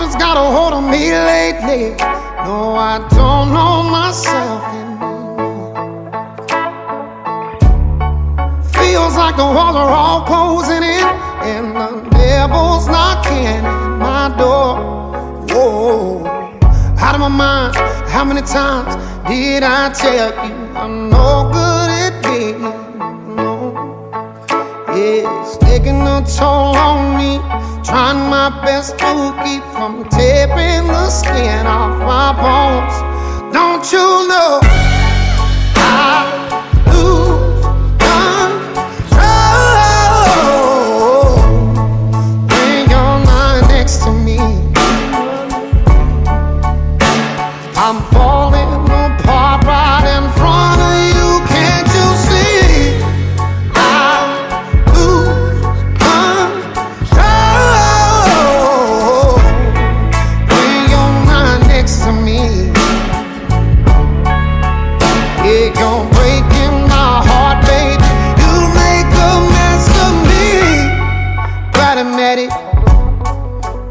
Something's got a hold on me lately. No, I don't know myself anymore. Feels like the walls are all closing in, and the devil's knocking at my door. Whoa, out of my mind. How many times did I tell you I'm no good at being alone? It's taking a toll on me, trying my best to keep from tearing the skin off my bones. Don't you know I lose control when you're not next to me? I'm falling apart right in front of you. Can't you see? I lose control when you're not next to me. Yeah, you're breaking my heart, baby. You make a mess of me. Glad I met it.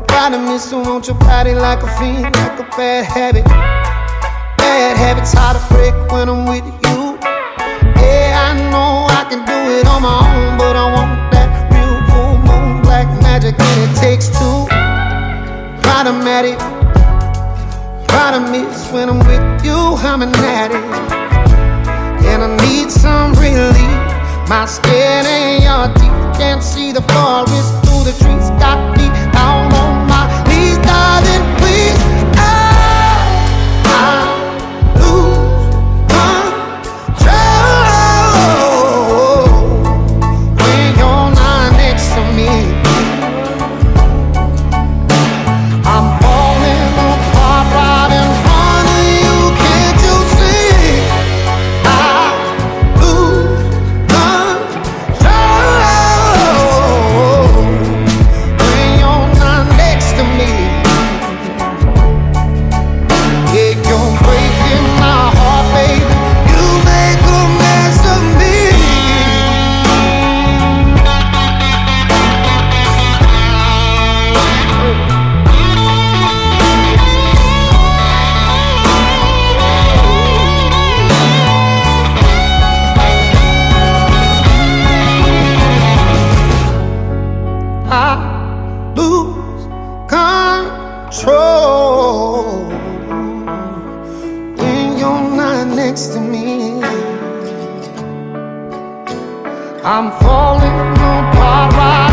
Glad I miss you. Want your body like a fiend, like a bad habit. Bad habits hard to break when I'm with you. Yeah, I know I can do it on my own, but I want that real full moon, black magic, and it takes two. Glad I'm at it. Glad I miss when I'm with you. I'm an addict, and I need some relief. My skin and your teeth can't see the forest through the trees. Got me down on my knees, darling, please. I'm falling apart right